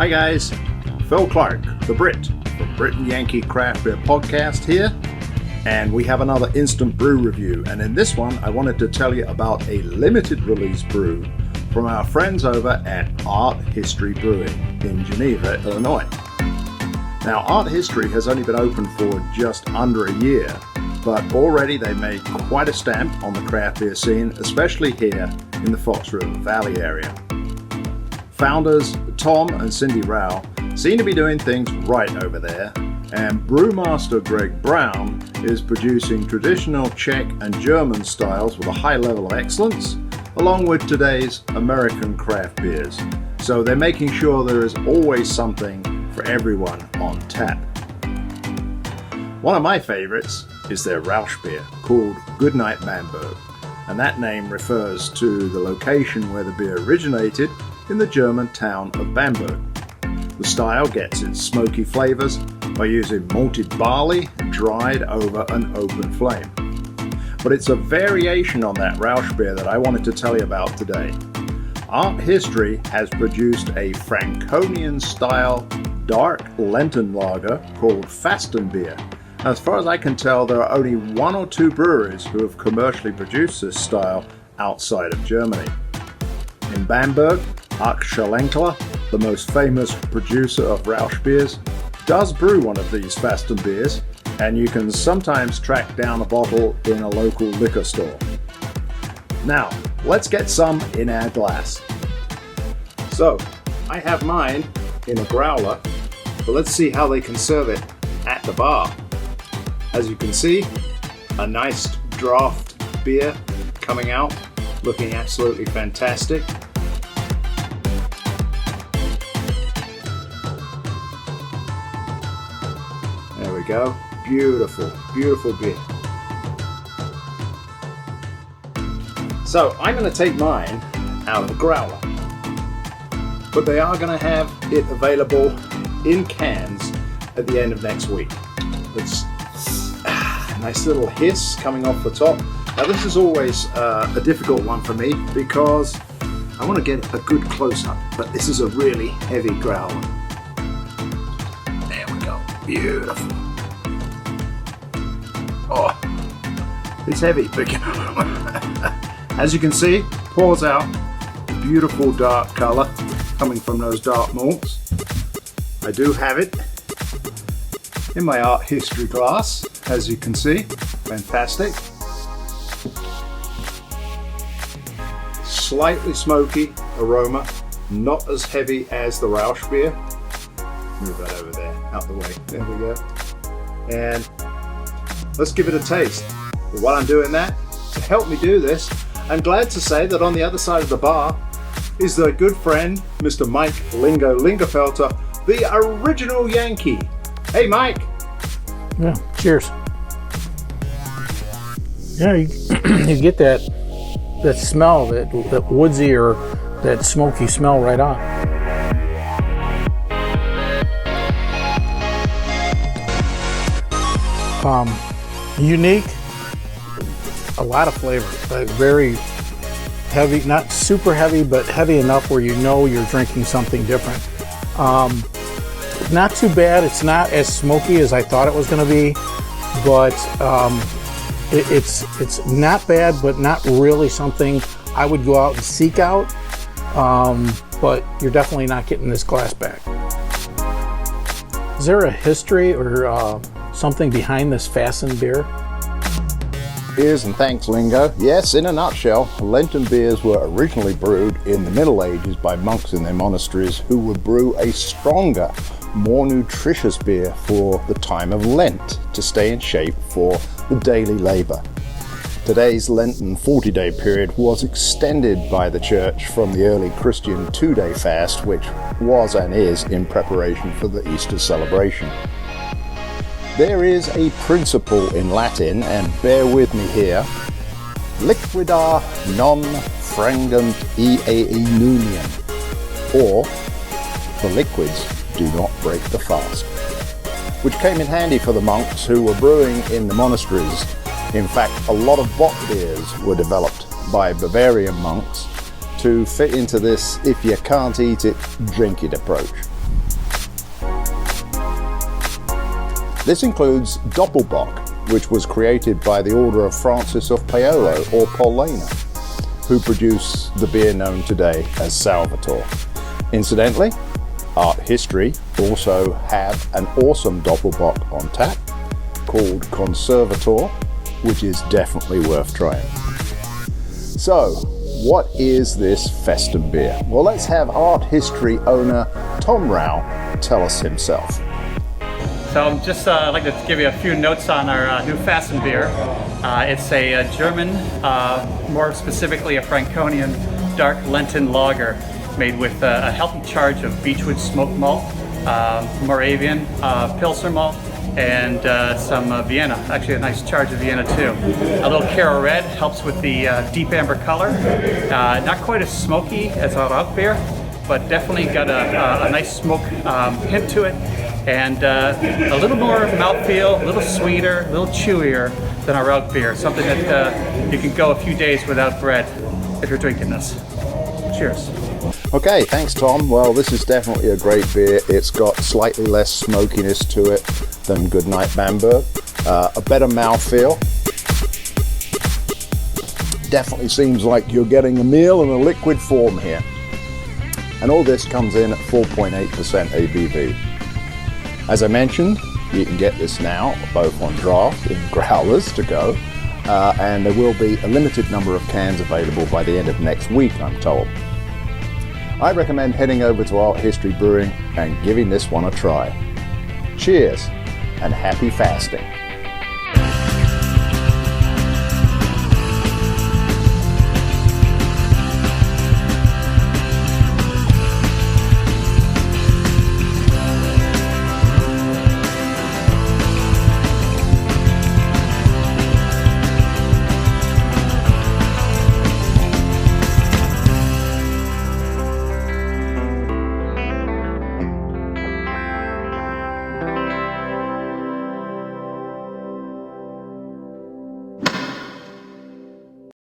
Hi guys, Phil Clark, the Brit, from Brit and Yankee Craft Beer Podcast here, and we have another instant brew review. And in this one, I wanted to tell you about a limited release brew from our friends over at Art History Brewing in Geneva, Illinois. Now, Art History has only been open for just under a year, but already they made quite a stamp on the craft beer scene, especially here in the Fox River Valley area. Founders Tom and Cindy Rau seem to be doing things right over there, and brewmaster Greg Brown is producing traditional Czech and German styles with a high level of excellence, along with today's American craft beers. So they're making sure there is always something for everyone on tap. One of my favorites is their Rausch beer called Goodnight Bamberg, and that name refers to the location where the beer originated in the German town of Bamberg. The style gets its smoky flavors by using malted barley dried over an open flame. But it's a variation on that Rausch beer that I wanted to tell you about today. Art History has produced a Franconian-style dark Lenten lager called Fastenbier. As far as I can tell, there are only one or two breweries who have commercially produced this style outside of Germany. In Bamberg, Axel, the most famous producer of Rausch beers, does brew one of these Fastenbiers, and you can sometimes track down a bottle in a local liquor store. Now, let's get some in our glass. So, I have mine in a growler, but let's see how they can serve it at the bar. As you can see, a nice draft beer coming out, looking absolutely fantastic. There we go. Beautiful, beautiful beer. So I'm going to take mine out of the growler, but they are going to have it available in cans at the end of next week. It's nice little hiss coming off the top. Now this is always a difficult one for me because I want to get a good close-up, but this is a really heavy growler. There we go. Beautiful. Oh, it's heavy. As you can see, pours out a beautiful dark color coming from those dark malts. I do have it in my Art History glass, as you can see. Fantastic. Slightly smoky aroma, not as heavy as the Rausch beer. Move that over there, out the way. There we go. And let's give it a taste. But while I'm doing that, to help me do this, I'm glad to say that on the other side of the bar is the good friend, Mr. Mike Lingo Lingerfelter, the original Yankee. Hey, Mike. Yeah, cheers. Yeah, you get that smell, that woodsy or that smoky smell right on. Unique, a lot of flavor, but very heavy, not super heavy, but heavy enough where you know you're drinking something different. Not too bad. It's not as smoky as I thought it was going to be, but it's not bad, but not really something I would go out and seek out. But you're definitely not getting this glass back. Is there a history or something behind this Fastenbier? Cheers and thanks, Lingo. Yes, in a nutshell, Lenten beers were originally brewed in the Middle Ages by monks in their monasteries who would brew a stronger, more nutritious beer for the time of Lent to stay in shape for the daily labor. Today's Lenten 40-day period was extended by the church from the early Christian 2-day fast, which was and is in preparation for the Easter celebration. There is a principle in Latin, and bear with me here, liquida non frangant ea nunium, or the liquids do not break the fast, which came in handy for the monks who were brewing in the monasteries. In fact, a lot of bock beers were developed by Bavarian monks to fit into this if you can't eat it, drink it approach. This includes Doppelbock, which was created by the order of Francis of Paolo or Paulina, who produce the beer known today as Salvatore. Incidentally, Art History also have an awesome Doppelbock on tap called Conservator, which is definitely worth trying. So, what is this Fastenbier? Well, let's have Art History owner Tom Rau tell us himself. So I'm just like to give you a few notes on our new Fastenbier. It's a German, more specifically a Franconian dark Lenten lager made with a healthy charge of beechwood smoked malt, Moravian Pilsner malt, and some Vienna, actually a nice charge of Vienna too. A little Caro Red helps with the deep amber color. Not quite as smoky as our Rauch beer, but definitely got a nice smoke hint to it, and a little more mouthfeel, a little sweeter, a little chewier than our Rauch beer. Something that you can go a few days without bread if you're drinking this. Cheers. Okay, thanks Tom. Well, this is definitely a great beer. It's got slightly less smokiness to it than Goodnight Bamberg. A better mouthfeel. Definitely seems like you're getting a meal in a liquid form here. And all this comes in at 4.8% ABV. As I mentioned, you can get this now both on draft in growlers to go, and there will be a limited number of cans available by the end of next week, I'm told. I recommend heading over to Art History Brewing and giving this one a try. Cheers and happy fasting.